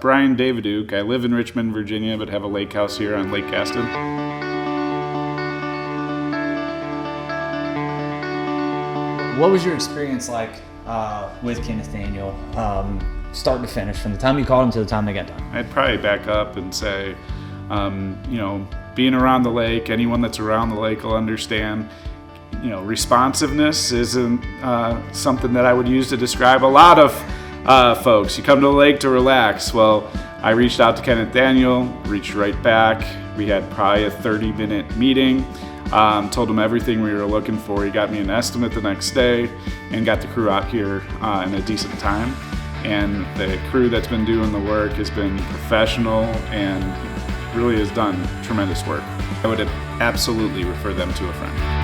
Brian Daviduke. I live in Richmond, Virginia, but have a lake house here on Lake Gaston. What was your experience like with Kenneth Daniel, start to finish, from the time you called him to the time they got done? I'd probably back up and say, being around the lake, anyone that's around the lake will understand. Responsiveness isn't something that I would use to describe a lot of folks. You come to the lake to relax. Well, I reached out to Kenneth Daniel, reached right back. We had probably a 30-minute meeting. Told him everything we were looking for. He got me an estimate the next day and got the crew out here in a decent time. And the crew that's been doing the work has been professional and really has done tremendous work. I would absolutely refer them to a friend.